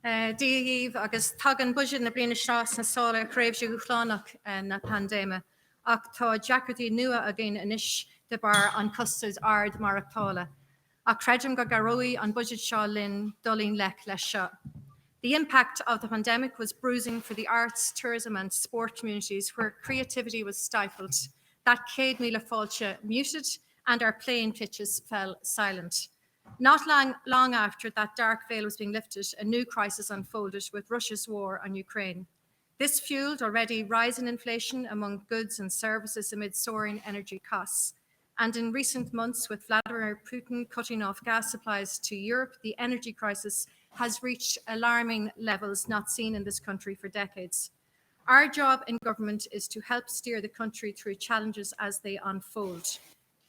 Díomh agus tagan buiséad na bliana seás na sála a chréibh go chlánach na pandéma. Ach tá deacrtaí nua a gcéine inis de bar an custard ard marachtála. Ach credim go garóí an budget seo linn dolín leis seo. The impact of the pandemic was bruising for the arts, tourism and sport communities where creativity was stifled. That Céad Míle fáilte muted and our playing pitches fell silent. Not long after that dark veil was being lifted, a new crisis unfolded with Russia's war on Ukraine. This fueled already rising inflation among goods and services amid soaring energy costs. And in recent months, with Vladimir Putin cutting off gas supplies to Europe, the energy crisis has reached alarming levels not seen in this country for decades. Our job in government is to help steer the country through challenges as they unfold.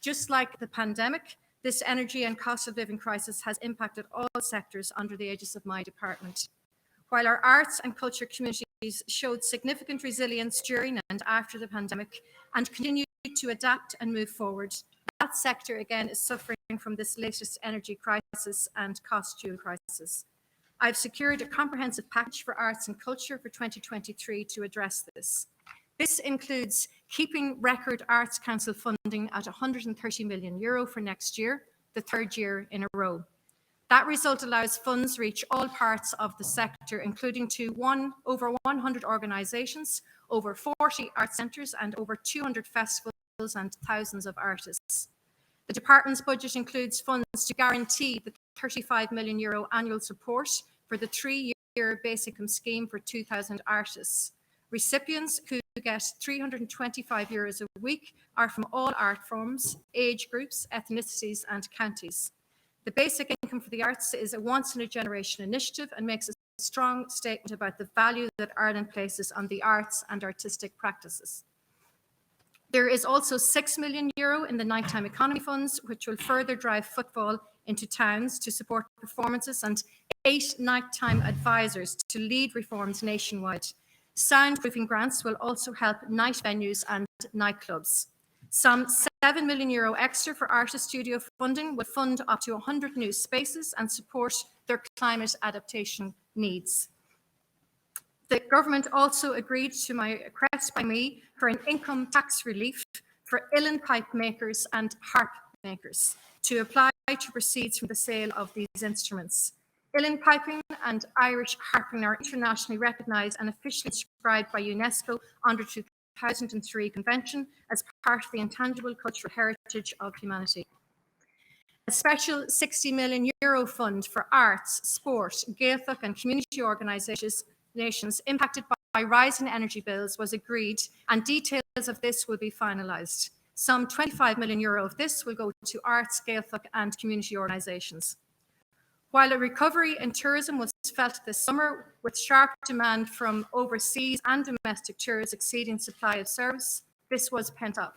Just like the pandemic, this energy and cost of living crisis has impacted all sectors under the aegis of my department. While our arts and culture communities showed significant resilience during and after the pandemic and continue to adapt and move forward, that sector again is suffering from this latest energy crisis and cost fuel crisis. I've secured a comprehensive package for arts and culture for 2023 to address this. This includes keeping record Arts Council funding at €130 million for next year, the third year in a row. That result allows funds reach all parts of the sector, including to over 100 organisations, over 40 art centres and over 200 festivals and thousands of artists. The department's budget includes funds to guarantee the €35 million annual support for the 3-year basic income scheme for 2,000 artists. Recipients who get €325 a week are from all art forms, age groups, ethnicities and counties. The basic income for the arts is a once-in-a-generation initiative and makes a strong statement about the value that Ireland places on the arts and artistic practices. There is also €6 million in the nighttime economy funds, which will further drive footfall into towns to support performances, and 8 nighttime advisors to lead reforms nationwide. Soundproofing grants will also help night venues and nightclubs. Some €7 million extra for artist studio funding will fund up to 100 new spaces and support their climate adaptation needs. The government also agreed to my request by me for an income tax relief for uilleann pipe makers and harp makers to apply to proceeds from the sale of these instruments. Uilleann piping and Irish harping are internationally recognised and officially inscribed by UNESCO under the 2003 Convention as part of the intangible cultural heritage of humanity. A special €60 million fund for arts, sport, Gaeltacht and community organisations impacted by rising energy bills was agreed, and details of this will be finalised. Some €25 million of this will go to arts, Gaeltacht and community organisations. While a recovery in tourism was felt this summer, with sharp demand from overseas and domestic tourists exceeding supply of service, this was pent up.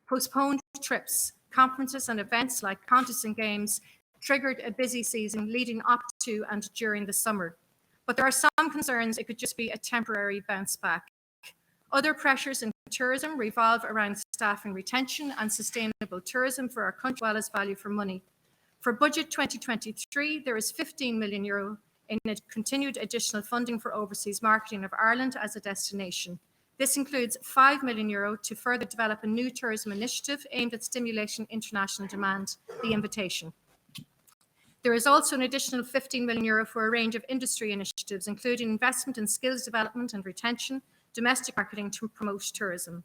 Postponed trips, conferences and events like contests and games triggered a busy season leading up to and during the summer. But there are some concerns it could just be a temporary bounce back. Other pressures in tourism revolve around staff and retention and sustainable tourism for our country, as well as value for money. For budget 2023, there is €15 million in continued additional funding for overseas marketing of Ireland as a destination. This includes €5 million to further develop a new tourism initiative aimed at stimulating international demand, the Invitation. There is also an additional €15 million for a range of industry initiatives, including investment in skills development and retention, domestic marketing to promote tourism.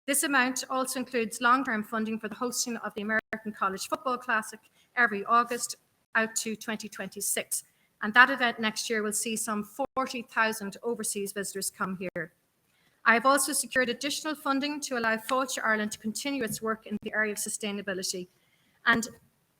This amount also includes long-term funding for the hosting of the American College Football Classic every August out to 2026. And that event next year will see some 40,000 overseas visitors come here. I have also secured additional funding to allow Fáilte Ireland to continue its work in the area of sustainability. And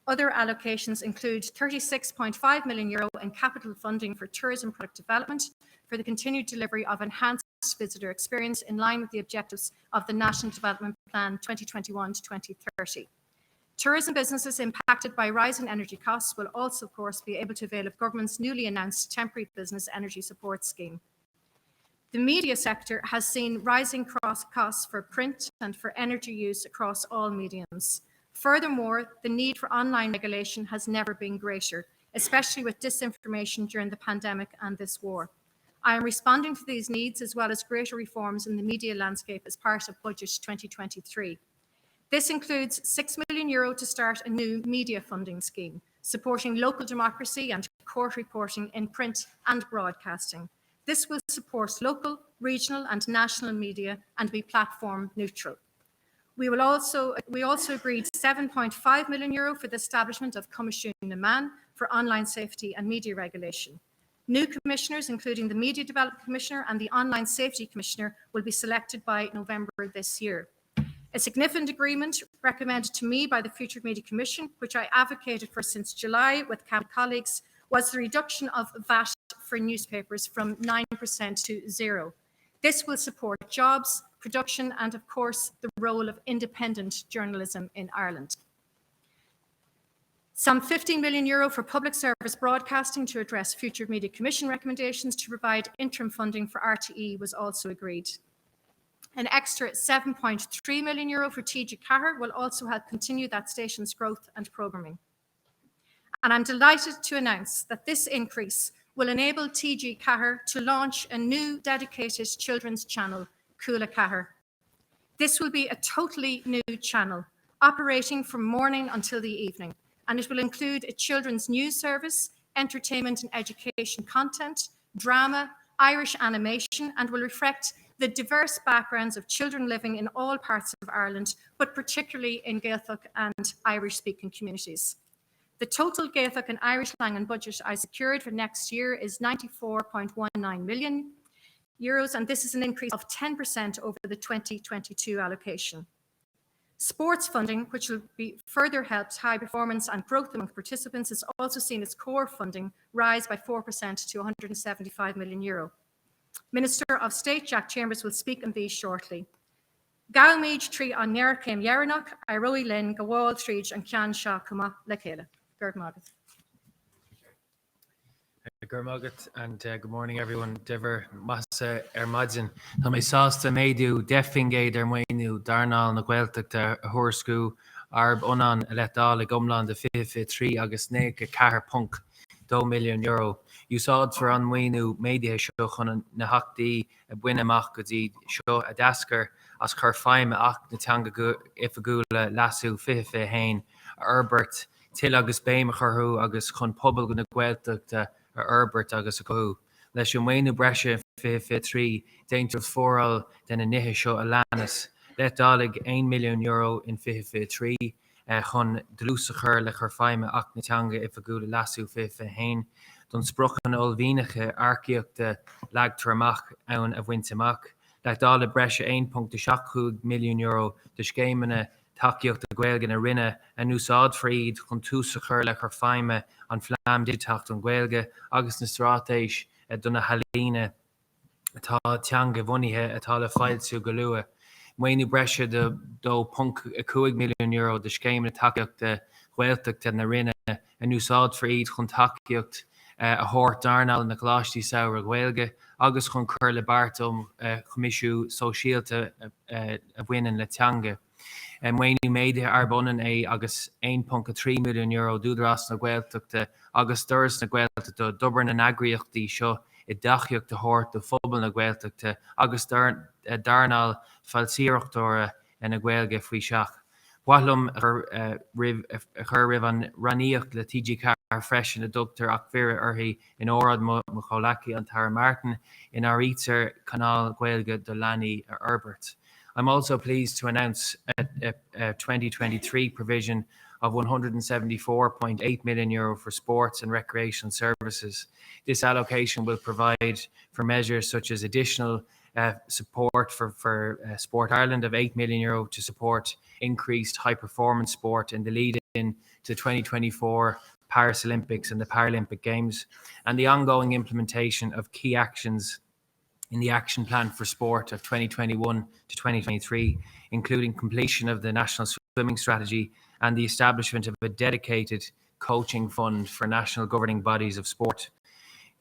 other allocations include €36.5 million in capital funding for tourism product development for the continued delivery of enhanced visitor experience in line with the objectives of the National Development Plan 2021 to 2030. Tourism businesses impacted by rising energy costs will also, of course, be able to avail of government's newly announced temporary business energy support scheme. The media sector has seen rising costs for print and for energy use across all mediums. Furthermore, the need for online regulation has never been greater, especially with disinformation during the pandemic and this war. I am responding to these needs as well as greater reforms in the media landscape as part of Budget 2023. This includes €6 million to start a new media funding scheme, supporting local democracy and court reporting in print and broadcasting. This will support local, regional and national media and be platform neutral. We also agreed €7.5 million for the establishment of Comisiún na Man for online safety and media regulation. New commissioners, including the Media Development Commissioner and the Online Safety Commissioner, will be selected by November this year. A significant agreement recommended to me by the Future Media Commission, which I advocated for since July with colleagues, was the reduction of VAT for newspapers from 9% to 0%. This will support jobs, production, and of course, the role of independent journalism in Ireland. Some €15 million for public service broadcasting to address Future Media Commission recommendations to provide interim funding for RTE was also agreed. An extra €7.3 million for TG Cahir will also help continue that station's growth and programming. And I'm delighted to announce that this increase will enable TG Cahir to launch a new dedicated children's channel, Coola Cahir. This will be a totally new channel, operating from morning until the evening, and it will include a children's news service, entertainment and education content, drama, Irish animation, and will reflect the diverse backgrounds of children living in all parts of Ireland, but particularly in Gaeltacht and Irish-speaking communities. The total Gaeltacht and Irish language budget I secured for next year is €94.19 million, and this is an increase of 10% over the 2022 allocation. Sports funding, which will be further helped high performance and growth among participants, has also seen its core funding rise by 4% to €175 million. Minister of State Jack Chambers will speak on these shortly. Gaumid Tree on Ner Came Yaranach, Iroi Lynn, Gawal Tríd and Cian Shah Kuma Lekela. Gerd Magat. Gurmagat and good morning everyone. Dever Massa Ermadzin. Tam Isasta Medu Defingade Ermainu Darnal na Gaeltacht Horsku Arb Onan Eletdal Gumlan the 53 August Nake Car Punk €2 million. You saw it for Anwainu Media Show on Nahakdi a Winamach Gudi Show a Dasker as Carfime Ach Natanga Ifagula Lasso Fife Hain Herbert Till August Baimacharhu August Con Public na Gaeltacht Herbert agus a go. Leis an Wainu Brescia 53 dangerous foral den a nihe show Alanis. Let dalig €1 million in 53 chun dlúsachar le charfaime ach natanga if a gula lasu 5 hain. Don sprochen olvinige archeocht lag termach an a wintemach. Let dalig Brescia 1.8 million de schemene Takiach de Gaelgan a rinne en úsáid fried chun túsachar le charfaime an flam ditacht an Gaelge agus na stratéis donna halíne atá teanga bhunithe atá le fáilsú go lua. Wainu Brescia do €2 million de scéim na takeocht de Gaeltacht na rinne en úsáid fried chun takeocht a hort darnal na glastí saoir Gaelge agus chun chur le bartom comisiú sosialte a bhainean le teanga. And when you made the Arbonan agus €1.3 million dúdras na Gaeltacht agus durs na Gaeltacht Dublin and Agriachtaí seo I dachiocht de hort de fubal na Gaeltacht agus darnal falsíochttóra na Gaelge faoi seach. Wallum chur ribh an raníocht le TG Car freisin a dugtar ach fira orthaí in órad mo cholaki an Tara Martin in our Eater Canal Gaelge de Lani Herbert. I'm also pleased to announce a 2023 provision of €174.8 million for sports and recreation services. This allocation will provide for measures such as additional support for Sport Ireland of €8 million to support increased high-performance sport in the lead-in to 2024 Paris Olympics and the Paralympic Games, and the ongoing implementation of key actions in the Action Plan for Sport of 2021 to 2023, including completion of the National Swimming Strategy and the establishment of a dedicated coaching fund for national governing bodies of sport,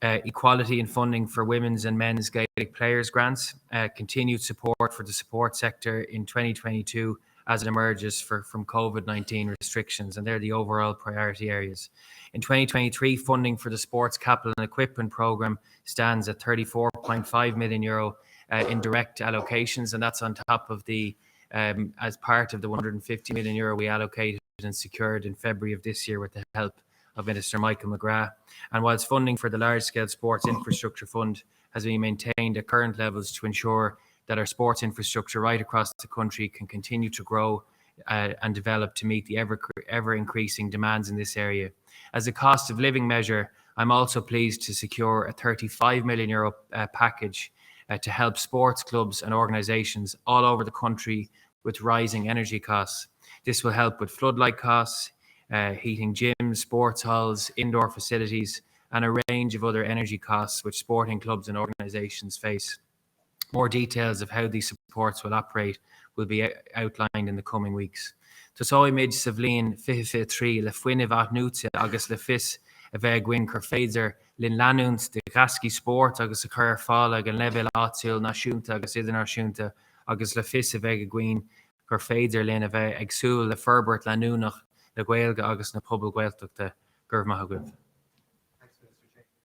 equality in funding for women's and men's Gaelic players grants, continued support for the support sector in 2022 as it emerges from COVID-19 restrictions, and they're the overall priority areas. In 2023, funding for the Sports Capital and Equipment Programme stands at €34.5 million in direct allocations, and that's on top of the as part of the €150 million we allocated and secured in February of this year with the help of Minister Michael McGrath. And whilst funding for the large-scale sports infrastructure fund has been maintained at current levels to ensure that our sports infrastructure right across the country can continue to grow and develop to meet the ever-increasing demands in this area. As a cost of living measure, I'm also pleased to secure a €35 million package to help sports clubs and organisations all over the country with rising energy costs. This will help with floodlight costs, heating gyms, sports halls, indoor facilities, and a range of other energy costs which sporting clubs and organisations face. More details of how these supports will operate will be outlined in the coming weeks. Tus óimid sa bhliain 2023 le fuinneamh aithniúta agus le fios a bheith gcuin gur féidir linn leanúint de gascí sport agus a chur fáil ag an leibhéal áitiúil náisiúnta agus idirnáisiúnta agus le fios a bheith gcuin gur féidir linn a bheith ag súil le forbairt leanúnach le Gaeilge agus na pobal Gaeltachta. Gurb maith agam.